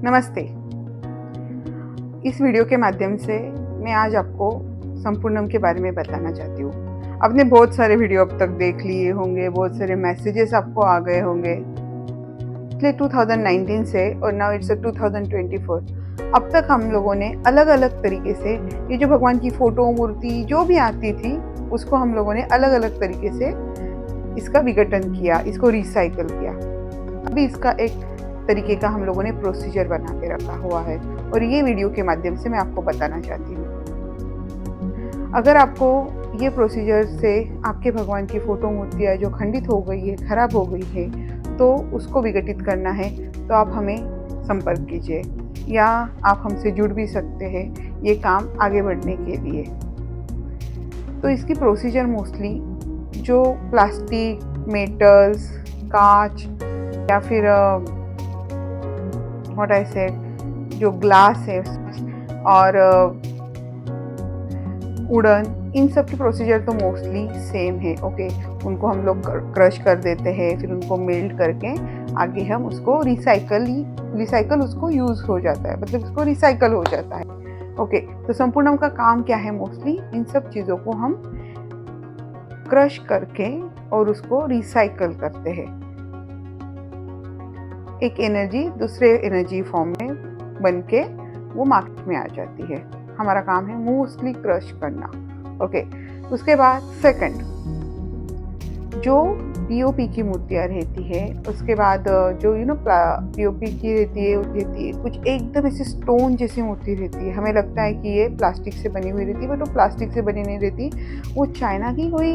नमस्ते। इस वीडियो के माध्यम से मैं आज आपको संपूर्णम के बारे में बताना चाहती हूँ। आपने बहुत सारे वीडियो अब तक देख लिए होंगे, बहुत सारे मैसेजेस आपको आ गए होंगे। पिछले 2019 से और नाउ इट्स 2024, अब तक हम लोगों ने अलग-अलग तरीके से ये जो भगवान की फ़ोटो, मूर्ति जो भी आती थी, उसको हम लोगों ने अलग-अलग तरीके से इसका विघटन किया, इसको रिसाइकिल किया। अभी इसका एक तरीके का हम लोगों ने प्रोसीजर बना के रखा हुआ है और ये वीडियो के माध्यम से मैं आपको बताना चाहती हूँ। अगर आपको ये प्रोसीजर से आपके भगवान की फ़ोटो मूर्तियाँ जो खंडित हो गई है, ख़राब हो गई है, तो उसको विघटित करना है तो आप हमें संपर्क कीजिए या आप हमसे जुड़ भी सकते हैं ये काम आगे बढ़ने के लिए। तो इसकी प्रोसीजर मोस्टली जो प्लास्टिक, मेटल्स, कांच या फिर व्हाट आई सेड जो ग्लास है और वुडन, इन सब की प्रोसीजर तो मोस्टली सेम है। ओके, उनको हम लोग क्रश कर देते हैं, फिर उनको मेल्ट करके आगे हम उसको रिसाइकल उसको यूज़ हो जाता है, मतलब उसको रिसाइकल हो जाता है। ओके, तो संपूर्णम का काम क्या है? मोस्टली इन सब चीज़ों को हम क्रश करके और उसको रिसाइकल करते हैं। एक एनर्जी दूसरे एनर्जी फॉर्म में बन के वो मार्केट में आ जाती है। हमारा काम है मोस्टली क्रश करना। ओके, उसके बाद सेकंड, जो पीओपी की मूर्तियाँ रहती है, उसके बाद जो पीओपी की रहती है कुछ एकदम ऐसे स्टोन जैसी मूर्ति रहती है। हमें लगता है कि ये प्लास्टिक से बनी हुई रहती है, बट वो प्लास्टिक से बनी नहीं रहती। वो चाइना की कोई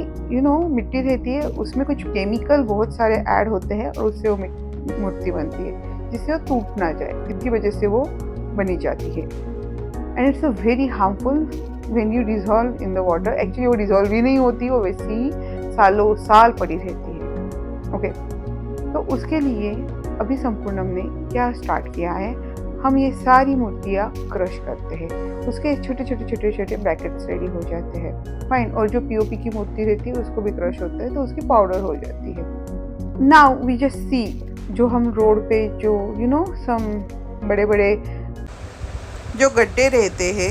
मिट्टी रहती है, उसमें कुछ केमिकल बहुत सारे ऐड होते हैं और उससे वो मूर्ति बनती है जिससे वो टूट ना जाए, इसकी वजह से वो बनी जाती है। And it's a very harmful when you dissolve in the water. Actually वो डिजॉल्व ही नहीं होती, वो वैसे ही सालों साल पड़ी रहती है। ओके, तो उसके लिए अभी संपूर्णम ने क्या स्टार्ट किया है, हम ये सारी मूर्तियाँ क्रश करते हैं, उसके छोटे ब्रैकेट्स रेडी हो जाते हैं। फाइन, और जो पीओपी की मूर्ति रहती है उसको भी क्रश होता है तो उसकी पाउडर हो जाती है। नाउ वी जस्ट सी, जो हम रोड पे जो सम बड़े बड़े जो गड्ढे रहते हैं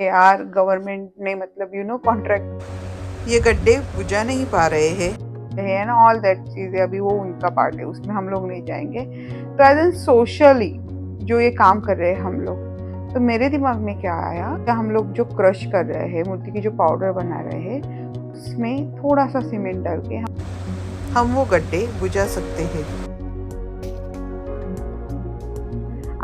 यार, गवर्नमेंट ने मतलब कॉन्ट्रैक्ट ये गड्ढे बुझा नहीं पा रहे हैं है ना, ऑल दैट चीज़ें अभी वो उनका पार्ट है, उसमें हम लोग नहीं जाएंगे। तो एज एन सोशली जो ये काम कर रहे हैं हम लोग, तो मेरे दिमाग में क्या आया कि हम लोग जो क्रश कर रहे हैं, मूर्ति की जो पाउडर बना रहे हैं, उसमें थोड़ा सा सीमेंट डाल के हम वो गड्ढे बुझा सकते हैं।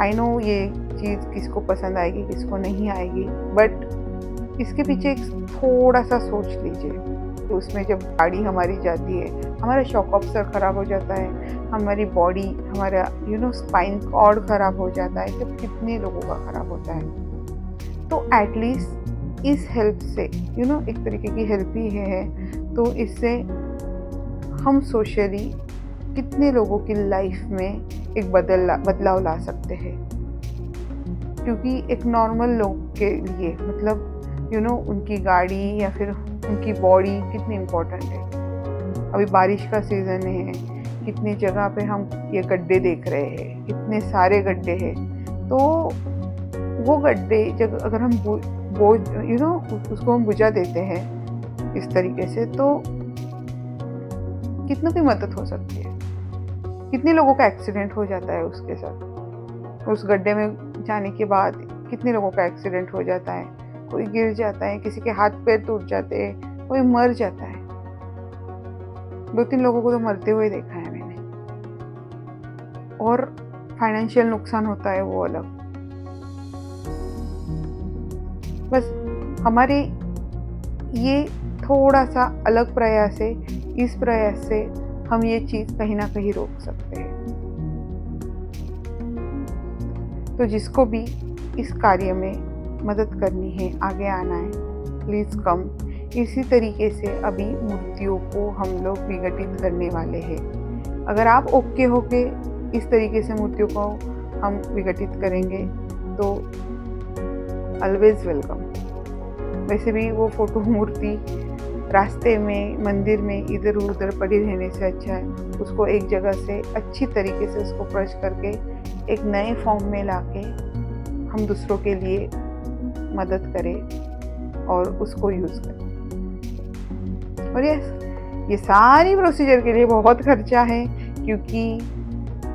आई नो ये चीज़ किसको पसंद आएगी, किसको नहीं आएगी, बट इसके पीछे एक थोड़ा सा सोच लीजिए। तो उसमें जब गाड़ी हमारी जाती है, हमारा शॉक ऑब्जर्वर ख़राब हो जाता है, हमारी बॉडी, हमारा स्पाइन कॉर्ड ख़राब हो जाता है, तो कितने लोगों का ख़राब होता है। तो एटलीस्ट इस हेल्प से एक तरीके की हेल्प ही है, तो इससे हम सोशली कितने लोगों की लाइफ में एक बदलाव ला सकते हैं। क्योंकि एक नॉर्मल लोग के लिए मतलब उनकी गाड़ी या फिर उनकी बॉडी कितनी इम्पोर्टेंट है। अभी बारिश का सीज़न है, कितनी जगह पे हम ये गड्ढे देख रहे हैं, कितने सारे गड्ढे हैं। तो वो गड्ढे जब अगर हम उसको हम बुझा देते हैं इस तरीके से, तो कितनों की मदद हो सकती है। कितने लोगों का एक्सीडेंट हो जाता है उसके साथ, उस गड्ढे में जाने के बाद कितने लोगों का एक्सीडेंट हो जाता है, कोई गिर जाता है, किसी के हाथ पैर टूट जाते हैं, कोई मर जाता है। 2-3 लोगों को तो मरते हुए देखा है मैंने, और फाइनेंशियल नुकसान होता है वो अलग। बस हमारे ये थोड़ा सा अलग प्रयास है, इस प्रयास से हम ये चीज़ कहीं ना कहीं रोक सकते हैं। तो जिसको भी इस कार्य में मदद करनी है, आगे आना है, प्लीज़ कम। इसी तरीके से अभी मूर्तियों को हम लोग विघटित करने वाले हैं। अगर आप ओके हो के इस तरीके से मूर्तियों को हम विघटित करेंगे तो ऑलवेज वेलकम। वैसे भी वो फोटो मूर्ति रास्ते में, मंदिर में इधर उधर पड़ी रहने से अच्छा है उसको एक जगह से अच्छी तरीके से उसको क्रश करके एक नए फॉर्म में लाके हम दूसरों के लिए मदद करें और उसको यूज़ करें। और ये सारी प्रोसीजर के लिए बहुत खर्चा है, क्योंकि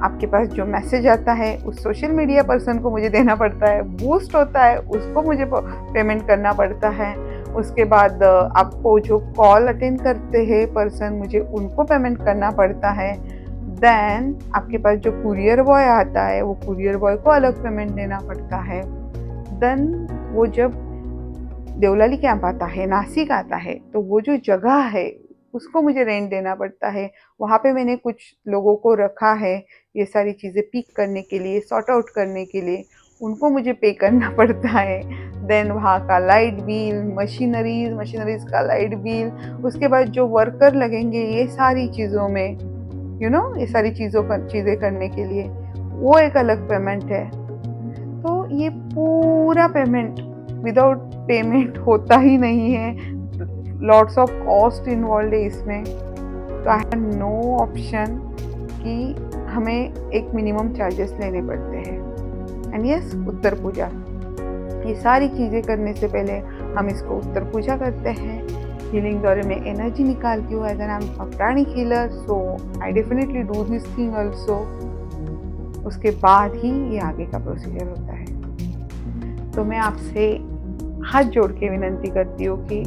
आपके पास जो मैसेज आता है उस सोशल मीडिया पर्सन को मुझे देना पड़ता है, बूस्ट होता है उसको मुझे पेमेंट करना पड़ता है, उसके बाद आपको जो कॉल अटेंड करते हैं पर्सन मुझे उनको पेमेंट करना पड़ता है, देन आपके पास जो कुरियर बॉय आता है वो कुरियर बॉय को अलग पेमेंट देना पड़ता है, देन वो जब देवलाली कैंप आता है, नासिक आता है, तो वो जो जगह है उसको मुझे रेंट देना पड़ता है। वहाँ पे मैंने कुछ लोगों को रखा है ये सारी चीज़ें पिक करने के लिए, सॉर्ट आउट करने के लिए, उनको मुझे पे करना पड़ता है। देन वहाँ का लाइट बिल, मशीनरीज का लाइट बिल, उसके बाद जो वर्कर लगेंगे ये सारी चीज़ों में ये सारी चीज़ें करने के लिए वो एक अलग पेमेंट है। तो ये पूरा पेमेंट विदाउट पेमेंट होता ही नहीं है, लॉट्स ऑफ कॉस्ट इन्वॉल्व है इसमें। तो आई हैव नो ऑप्शन कि हमें एक मिनिमम चार्जेस लेने पड़ते हैं। एंड यस, उत्तर पूजा, ये सारी चीज़ें करने से पहले हम इसको उत्तर पूजा करते हैं। हीलिंग दौरे में एनर्जी निकालती हूँ as an I am a pranic healer, so I definitely do this thing also. उसके बाद ही ये आगे का प्रोसीजर होता है। तो मैं आपसे हाथ जोड़ के विनंती करती हूँ कि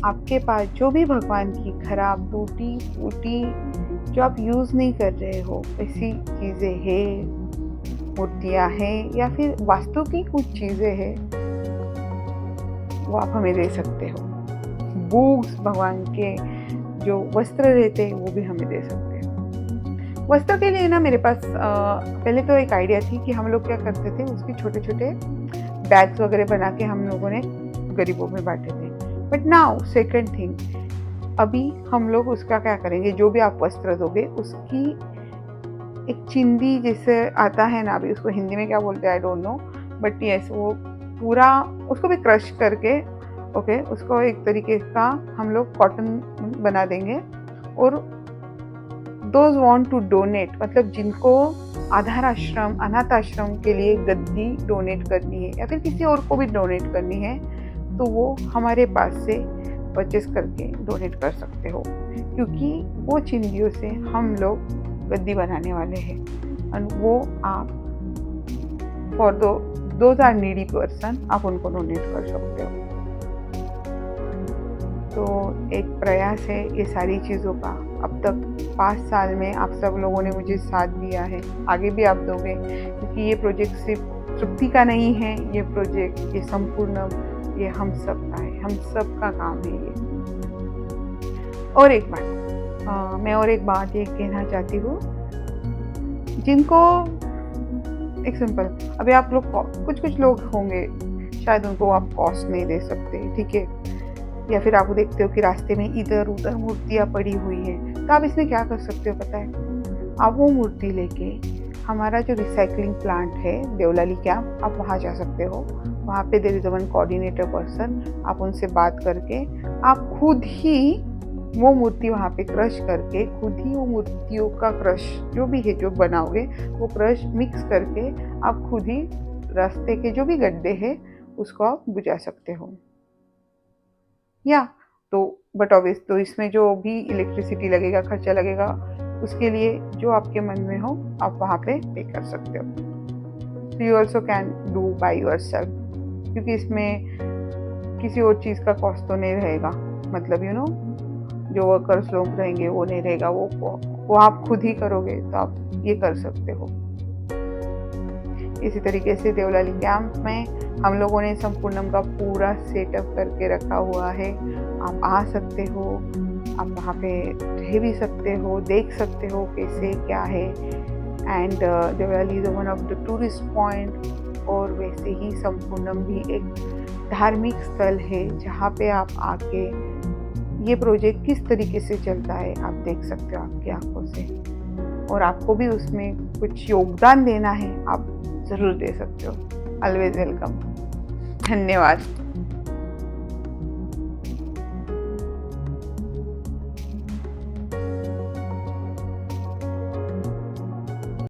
आपके पास जो भी भगवान की खराब, टूटी फूटी, जो आप यूज़ नहीं कर रहे हो ऐसी चीज़ें हैं, मूर्तियाँ हैं या फिर वास्तु की कुछ चीज़ें हैं, वो आप हमें दे सकते हो। बुक्स, भगवान के जो वस्त्र रहते हैं वो भी हमें दे सकते हो। वस्त्र के लिए ना मेरे पास पहले तो एक आइडिया थी कि हम लोग क्या करते थे, उसके छोटे छोटे बैग्स वगैरह बना के हम लोगों ने गरीबों में बांटे थे। बट नाउ सेकंड थिंग, अभी हम लोग उसका क्या करेंगे, जो भी आप वस्त्र दोगे उसकी एक चिंदी जैसे आता है ना, अभी उसको हिंदी में क्या बोलते हैं I don't know, but yes वो पूरा उसको भी क्रश करके ओके उसको एक तरीके का हम लोग कॉटन बना देंगे। और दोज वांट टू डोनेट, मतलब जिनको आधार आश्रम, अनाथ आश्रम के लिए गद्दी डोनेट करनी है या फिर किसी और को भी डोनेट करनी है, तो वो हमारे पास से परचेस करके डोनेट कर सकते हो, क्योंकि वो चिंदियों से हम लोग गद्दी बनाने वाले हैं। और वो आप for those are needy person आप उनको डोनेट कर सकते हो। तो एक प्रयास है ये सारी चीज़ों का। अब तक 5 साल में आप सब लोगों ने मुझे साथ दिया है, आगे भी आप दोगे, क्योंकि ये प्रोजेक्ट सिर्फ तृप्ति का नहीं है, ये प्रोजेक्ट, ये संपूर्ण, ये हम सब का है, हम सब का काम है ये। और एक बात मैं और एक बात ये कहना चाहती हूँ, जिनको एक सिंपल, अभी आप लोग कुछ लोग होंगे शायद उनको आप कॉस्ट नहीं दे सकते, ठीक है, या फिर आप देखते हो कि रास्ते में इधर उधर मूर्तियाँ पड़ी हुई हैं, तो आप इसमें क्या कर सकते हो पता है, आप वो मूर्ति लेके हमारा जो रिसाइकलिंग प्लांट है देवलाली कैंप, आप वहाँ जा सकते हो। वहाँ पे there is one coordinator person, आप उनसे बात करके आप खुद ही वो मूर्ति वहाँ पे क्रश करके, खुद ही वो मूर्तियों का क्रश जो भी है जो बनाओगे वो क्रश मिक्स करके आप खुद ही रास्ते के जो भी गड्ढे हैं उसको आप बुझा सकते हो। या तो बट ऑब्वियस, तो इसमें जो भी इलेक्ट्रिसिटी लगेगा, खर्चा लगेगा, उसके लिए जो आपके मन में हो आप वहाँ पे कर सकते हो। You also can do by yourself, क्योंकि इसमें किसी और चीज़ का कॉस्ट तो नहीं रहेगा, मतलब जो वर्कर्स लोग रहेंगे वो नहीं रहेगा, वो आप खुद ही करोगे, तो आप ये कर सकते हो। इसी तरीके से देवलाली कैंप में हम लोगों ने संपूर्णम का पूरा सेटअप करके रखा हुआ है। आप आ सकते हो, आप वहाँ पे रह भी सकते हो, देख सकते हो कैसे क्या है। And Devlali is one of the tourist point, और वैसे ही संपूर्णम भी एक धार्मिक स्थल है जहाँ पे आप आके ये प्रोजेक्ट किस तरीके से चलता है आप देख सकते हो आपकी आंखों से। और आपको भी उसमें कुछ योगदान देना है, आप ज़रूर दे सकते हो। Always welcome. धन्यवाद।